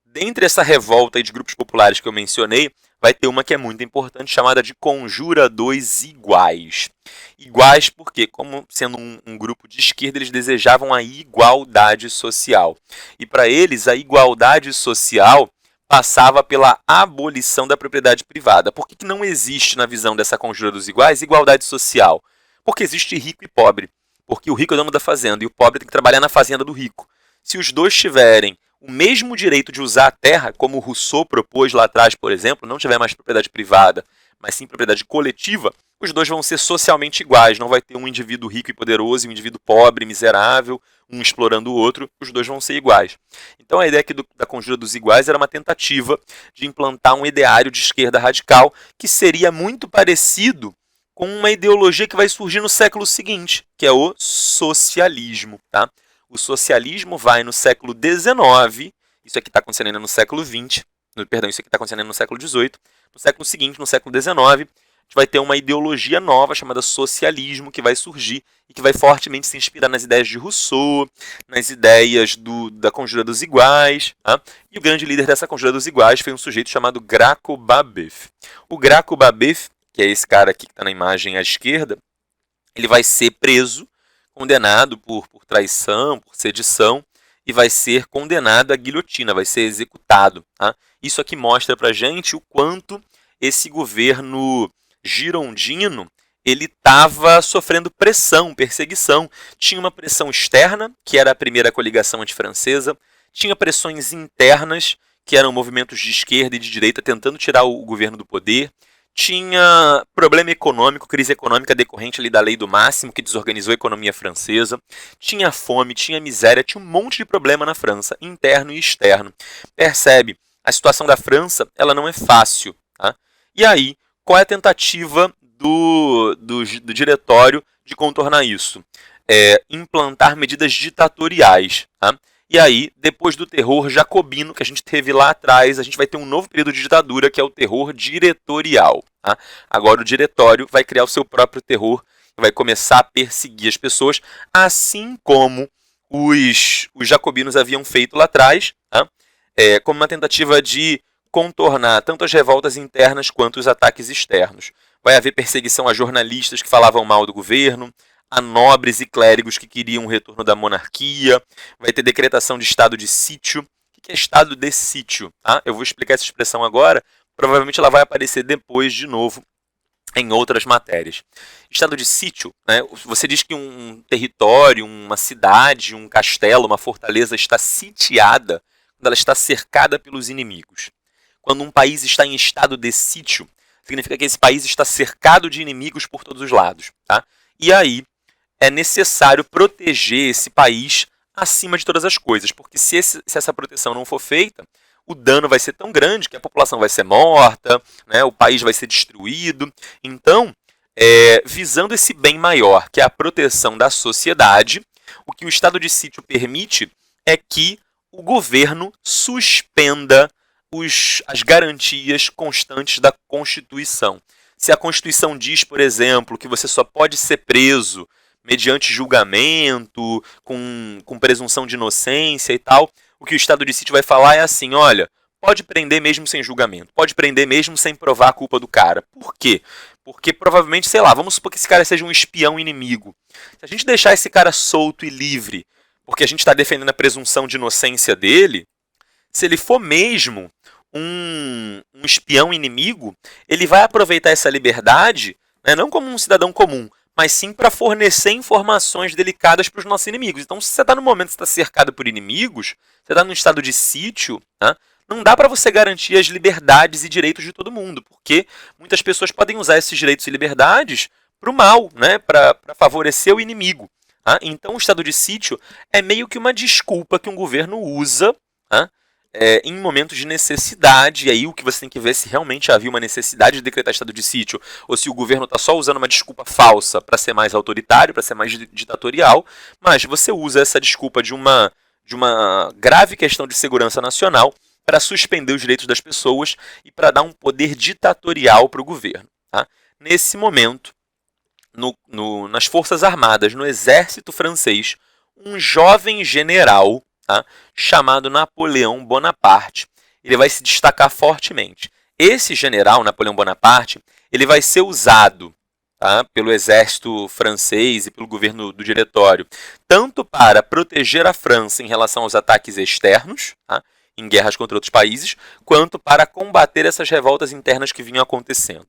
Dentre essa revolta de grupos populares que eu mencionei, vai ter uma que é muito importante, chamada de Conjura dos Iguais. Iguais porque, como sendo um grupo de esquerda, eles desejavam a igualdade social. E para eles, a igualdade social passava pela abolição da propriedade privada. Por que não existe, na visão dessa Conjura dos Iguais, igualdade social? Porque existe rico e pobre. Porque o rico é dono da fazenda e o pobre tem que trabalhar na fazenda do rico. Se os dois tiverem o mesmo direito de usar a terra, como o Rousseau propôs lá atrás, por exemplo, não tiver mais propriedade privada, mas sim propriedade coletiva, os dois vão ser socialmente iguais. Não vai ter um indivíduo rico e poderoso e um indivíduo pobre, miserável, um explorando o outro, os dois vão ser iguais. Então a ideia aqui da Conjura dos Iguais era uma tentativa de implantar um ideário de esquerda radical que seria muito parecido com uma ideologia que vai surgir no século seguinte, que é o socialismo. Tá? O socialismo vai no século XIX, isso aqui está acontecendo ainda no século XX, perdão, isso aqui está acontecendo ainda no século XVIII, no século seguinte, no século XIX, a gente vai ter uma ideologia nova chamada socialismo que vai surgir e que vai fortemente se inspirar nas ideias de Rousseau, nas ideias da Conjura dos Iguais. Tá? E o grande líder dessa Conjura dos Iguais foi um sujeito chamado Graco Babeuf. O Graco Babeuf, que é esse cara aqui que está na imagem à esquerda, ele vai ser preso, condenado por traição, por sedição, e vai ser condenado à guilhotina, vai ser executado. Tá? Isso aqui mostra pra gente o quanto esse governo girondino ele estava sofrendo pressão, perseguição. Tinha uma pressão externa, que era a primeira coligação antifrancesa, tinha pressões internas, que eram movimentos de esquerda e de direita tentando tirar o governo do poder, tinha problema econômico, crise econômica decorrente ali da lei do máximo, que desorganizou a economia francesa, tinha fome, tinha miséria, tinha um monte de problema na França, interno e externo. Percebe? A situação da França ela não é fácil. Tá? E aí, qual é a tentativa do diretório de contornar isso? Implantar medidas ditatoriais. Tá? E aí, depois do terror jacobino que a gente teve lá atrás, a gente vai ter um novo período de ditadura, que é o terror diretorial. Tá? Agora o diretório vai criar o seu próprio terror, vai começar a perseguir as pessoas, assim como os jacobinos haviam feito lá atrás, tá? Como uma tentativa de contornar tanto as revoltas internas quanto os ataques externos. Vai haver perseguição a jornalistas que falavam mal do governo, a nobres e clérigos que queriam o retorno da monarquia, vai ter decretação de estado de sítio. O que é estado de sítio? Tá? Eu vou explicar essa expressão agora, provavelmente ela vai aparecer depois de novo em outras matérias. Estado de sítio, né? Você diz que um território, uma cidade, um castelo, uma fortaleza está sitiada quando ela está cercada pelos inimigos. Quando um país está em estado de sítio, significa que esse país está cercado de inimigos por todos os lados. Tá? E aí, é necessário proteger esse país acima de todas as coisas, porque se essa proteção não for feita, o dano vai ser tão grande que a população vai ser morta, né, o país vai ser destruído. Então, visando esse bem maior, que é a proteção da sociedade, o que o estado de sítio permite é que o governo suspenda as garantias constantes da Constituição. Se a Constituição diz, por exemplo, que você só pode ser preso mediante julgamento, com presunção de inocência e tal, o que o estado de sítio vai falar é assim, olha, pode prender mesmo sem julgamento, pode prender mesmo sem provar a culpa do cara. Por quê? Porque provavelmente, sei lá, vamos supor que esse cara seja um espião inimigo. Se a gente deixar esse cara solto e livre, porque a gente está defendendo a presunção de inocência dele, se ele for mesmo um espião inimigo, ele vai aproveitar essa liberdade, né, não como um cidadão comum, mas sim para fornecer informações delicadas para os nossos inimigos. Então, se você está no momento que está cercado por inimigos, você está num estado de sítio, né, não dá para você garantir as liberdades e direitos de todo mundo, porque muitas pessoas podem usar esses direitos e liberdades o mal, né, para favorecer o inimigo. Tá? Então o estado de sítio é meio que uma desculpa que um governo usa, tá? Em momentos de necessidade, e aí o que você tem que ver é se realmente havia uma necessidade de decretar estado de sítio, ou se o governo está só usando uma desculpa falsa para ser mais autoritário, para ser mais ditatorial, mas você usa essa desculpa de uma grave questão de segurança nacional para suspender os direitos das pessoas e para dar um poder ditatorial para o governo. Tá? Nesse momento, nas Forças Armadas, no exército francês, um jovem general, tá, chamado Napoleão Bonaparte, ele vai se destacar fortemente. Esse general, Napoleão Bonaparte, ele vai ser usado, tá, pelo exército francês e pelo governo do Diretório, tanto para proteger a França em relação aos ataques externos, tá, em guerras contra outros países, quanto para combater essas revoltas internas que vinham acontecendo.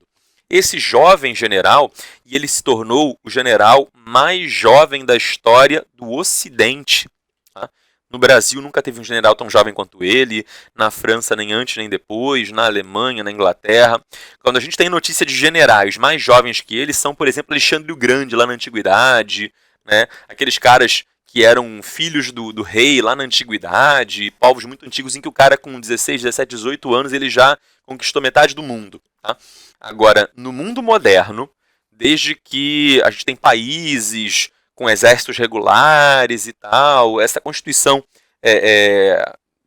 Esse jovem general, e ele se tornou o general mais jovem da história do Ocidente. Tá? No Brasil nunca teve um general tão jovem quanto ele, na França nem antes nem depois, na Alemanha, na Inglaterra. Quando a gente tem notícia de generais mais jovens que ele, são, por exemplo, Alexandre o Grande, lá na Antiguidade, né? Aqueles caras que eram filhos do rei lá na Antiguidade, povos muito antigos em que o cara com 16, 17, 18 anos ele já conquistou metade do mundo. Tá? Agora, no mundo moderno, desde que a gente tem países com exércitos regulares e tal, essa constituição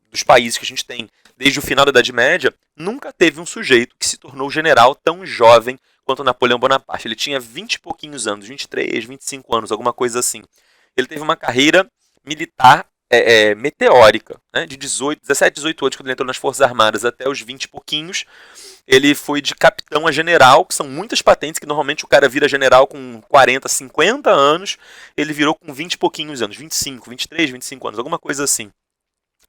dos países que a gente tem desde o final da Idade Média, nunca teve um sujeito que se tornou general tão jovem quanto Napoleão Bonaparte. Ele tinha 20 e pouquinhos anos, 23, 25 anos, alguma coisa assim. Ele teve uma carreira militar meteórica, né? De 17, 18 anos, quando ele entrou nas Forças Armadas, até os 20 e pouquinhos. Ele foi de capitão a general, que são muitas patentes, que normalmente o cara vira general com 40, 50 anos. Ele virou com 20 e pouquinhos anos, 25, 23, 25 anos, alguma coisa assim.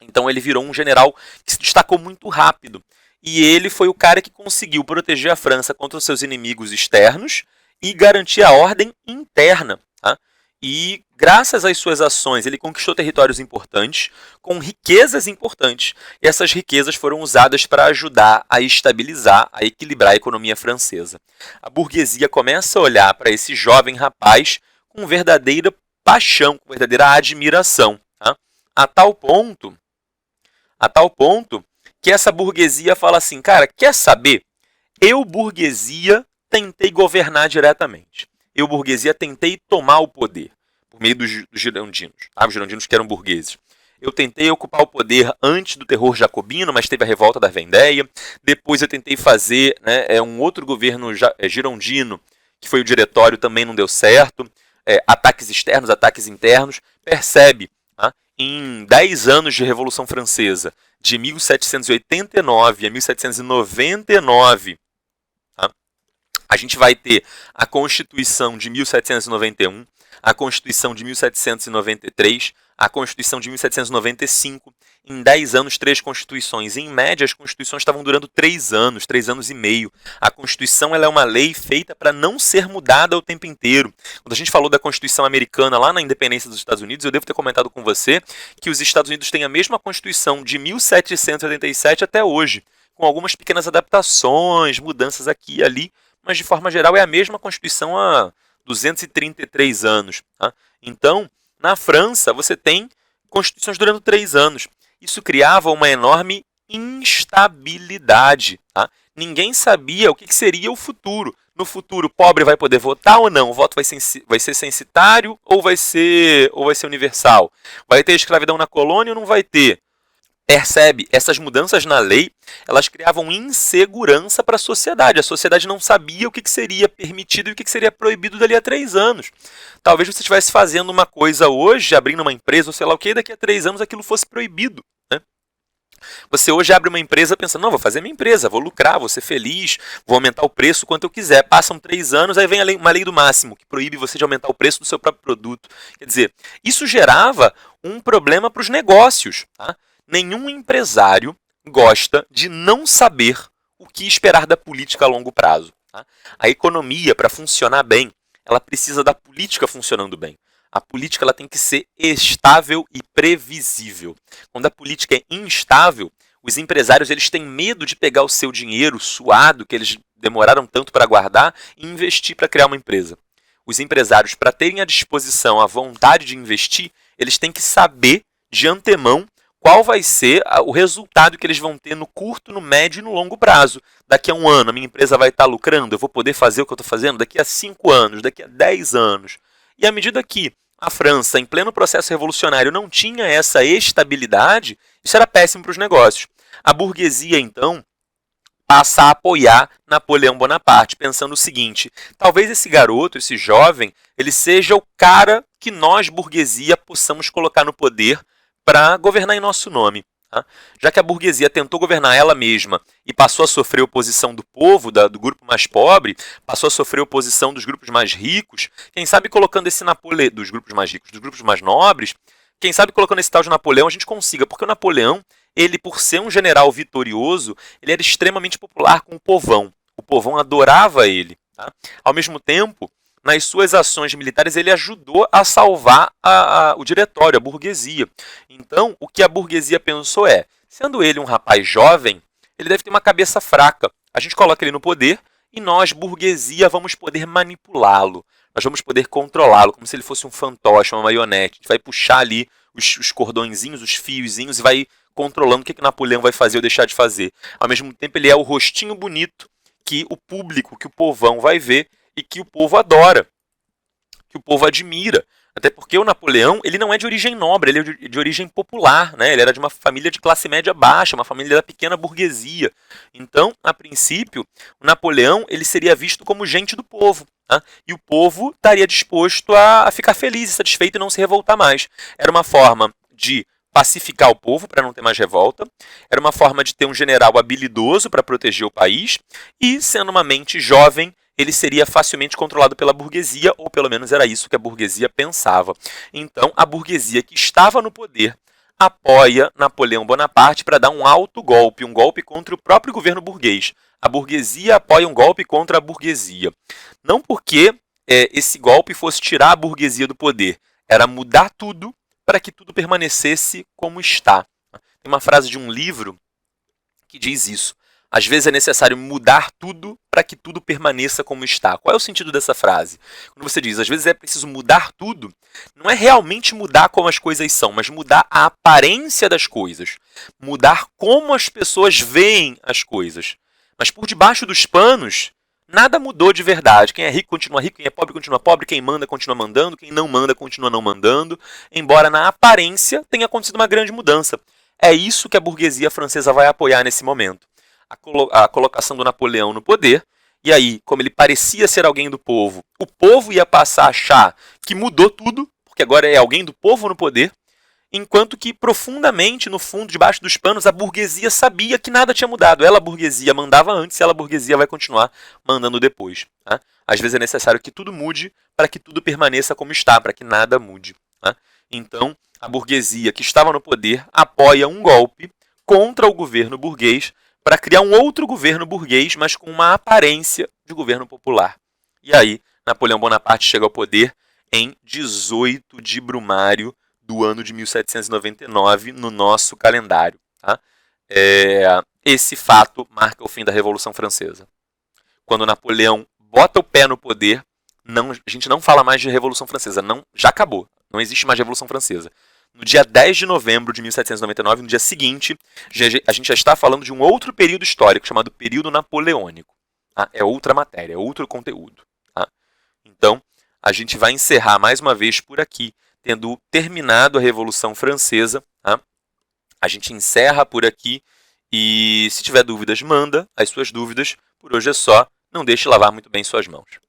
Então ele virou um general que se destacou muito rápido. E ele foi o cara que conseguiu proteger a França contra os seus inimigos externos e garantir a ordem interna. Tá? E graças às suas ações ele conquistou territórios importantes, com riquezas importantes. E essas riquezas foram usadas para ajudar a estabilizar, a equilibrar a economia francesa. A burguesia começa a olhar para esse jovem rapaz com verdadeira paixão, com verdadeira admiração. Tá? A tal ponto que essa burguesia fala assim, cara, quer saber? Eu, burguesia, tentei governar diretamente. Eu, burguesia, tentei tomar o poder por meio dos girondinos, tá? Os girondinos que eram burgueses. Eu tentei ocupar o poder antes do terror jacobino, mas teve a revolta da Vendéia. Depois eu tentei fazer, né, um outro governo girondino, que foi o Diretório, também não deu certo. Ataques externos, ataques internos. Percebe, tá? Em 10 anos de Revolução Francesa, de 1789 a 1799, a gente vai ter a Constituição de 1791, a Constituição de 1793, a Constituição de 1795. Em 10 anos, 3 constituições. Em média, as constituições estavam durando 3 anos, 3 anos e meio. A Constituição ela é uma lei feita para não ser mudada o tempo inteiro. Quando a gente falou da Constituição americana lá na independência dos Estados Unidos, eu devo ter comentado com você que os Estados Unidos têm a mesma Constituição de 1787 até hoje, com algumas pequenas adaptações, mudanças aqui e ali, mas de forma geral é a mesma Constituição há 233 anos. Tá? Então, na França, você tem constituições durando 3 anos. Isso criava uma enorme instabilidade. Tá? Ninguém sabia o que seria o futuro. No futuro, o pobre vai poder votar ou não? O voto vai ser censitário ou vai ser universal? Vai ter escravidão na colônia ou não vai ter? Percebe? Essas mudanças na lei, elas criavam insegurança para a sociedade. A sociedade não sabia o que seria permitido e o que seria proibido dali a 3 anos. Talvez você estivesse fazendo uma coisa hoje, abrindo uma empresa, ou sei lá o que, e daqui a 3 anos aquilo fosse proibido. Né? Você hoje abre uma empresa pensando, não, vou fazer minha empresa, vou lucrar, vou ser feliz, vou aumentar o preço quanto eu quiser. Passam 3 anos, aí vem uma lei do máximo, que proíbe você de aumentar o preço do seu próprio produto. Quer dizer, isso gerava um problema para os negócios. Tá? Nenhum empresário gosta de não saber o que esperar da política a longo prazo. Tá? A economia, para funcionar bem, ela precisa da política funcionando bem. A política ela tem que ser estável e previsível. Quando a política é instável, os empresários eles têm medo de pegar o seu dinheiro suado, que eles demoraram tanto para guardar, e investir para criar uma empresa. os empresários, para terem à disposição a vontade de investir, eles têm que saber de antemão qual vai ser o resultado que eles vão ter no curto, no médio e no longo prazo. Daqui a um ano, a minha empresa vai estar lucrando, eu vou poder fazer o que eu estou fazendo daqui a 5 anos, daqui a 10 anos. E à medida que a França, em pleno processo revolucionário, não tinha essa estabilidade, isso era péssimo para os negócios. A burguesia, então, passa a apoiar Napoleão Bonaparte, pensando o seguinte: talvez esse garoto, esse jovem, ele seja o cara que nós, burguesia, possamos colocar no poder para governar em nosso nome. Tá? Já que a burguesia tentou governar ela mesma e passou a sofrer oposição do povo, do grupo mais pobre, passou a sofrer oposição dos grupos mais ricos, quem sabe colocando esse Napoleão, dos grupos mais ricos, dos grupos mais nobres, quem sabe colocando esse tal de Napoleão a gente consiga, porque o Napoleão, ele, por ser um general vitorioso, ele era extremamente popular com o povão. O povão adorava ele. Tá? Ao mesmo tempo, nas suas ações militares, ele ajudou a salvar o diretório, a burguesia. Então, o que a burguesia pensou é, sendo ele um rapaz jovem, ele deve ter uma cabeça fraca. A gente coloca ele no poder e nós, burguesia, vamos poder manipulá-lo. Nós vamos poder controlá-lo, como se ele fosse um fantoche, uma marionete. A gente vai puxar ali os cordõezinhos, os fiozinhos e vai controlando o que Napoleão vai fazer ou deixar de fazer. Ao mesmo tempo, ele é o rostinho bonito que o público, que o povão vai ver e que o povo adora, que o povo admira. Até porque o Napoleão, ele não é de origem nobre, ele é de origem popular, né? Ele era de uma família de classe média baixa, uma família da pequena burguesia. Então, a princípio, o Napoleão ele seria visto como gente do povo. Tá? E o povo estaria disposto a ficar feliz e satisfeito e não se revoltar mais. Era uma forma de pacificar o povo para não ter mais revolta, era uma forma de ter um general habilidoso para proteger o país e, sendo uma mente jovem, ele seria facilmente controlado pela burguesia, ou pelo menos era isso que a burguesia pensava. Então, a burguesia que estava no poder apoia Napoleão Bonaparte para dar um alto golpe, um golpe contra o próprio governo burguês. A burguesia apoia um golpe contra a burguesia. Não porque esse golpe fosse tirar a burguesia do poder, era mudar tudo para que tudo permanecesse como está. Tem uma frase de um livro que diz isso. Às vezes é necessário mudar tudo para que tudo permaneça como está. Qual é o sentido dessa frase? Quando você diz, às vezes é preciso mudar tudo, não é realmente mudar como as coisas são, mas mudar a aparência das coisas. Mudar como as pessoas veem as coisas. Mas por debaixo dos panos, nada mudou de verdade. Quem é rico continua rico, quem é pobre continua pobre, quem manda continua mandando, quem não manda continua não mandando, embora na aparência tenha acontecido uma grande mudança. É isso que a burguesia francesa vai apoiar nesse momento. A colocação do Napoleão no poder, e aí, como ele parecia ser alguém do povo, o povo ia passar a achar que mudou tudo, porque agora é alguém do povo no poder, enquanto que profundamente, no fundo, debaixo dos panos, a burguesia sabia que nada tinha mudado. Ela, a burguesia, mandava antes e ela, a burguesia, vai continuar mandando depois. Tá? Às vezes é necessário que tudo mude para que tudo permaneça como está, para que nada mude. Tá? Então, a burguesia que estava no poder apoia um golpe contra o governo burguês para criar um outro governo burguês, mas com uma aparência de governo popular. E aí, Napoleão Bonaparte chega ao poder em 18 de Brumário do ano de 1799 no nosso calendário. Tá? Esse fato marca o fim da Revolução Francesa. Quando Napoleão bota o pé no poder, a gente não fala mais de Revolução Francesa, já acabou, não existe mais Revolução Francesa. No dia 10 de novembro de 1799, no dia seguinte, a gente já está falando de um outro período histórico, chamado período napoleônico. Tá? É outra matéria, é outro conteúdo. Tá? Então, a gente vai encerrar mais uma vez por aqui, tendo terminado a Revolução Francesa. Tá? A gente encerra por aqui e se tiver dúvidas, manda as suas dúvidas. Por hoje é só. Não deixe de lavar muito bem suas mãos.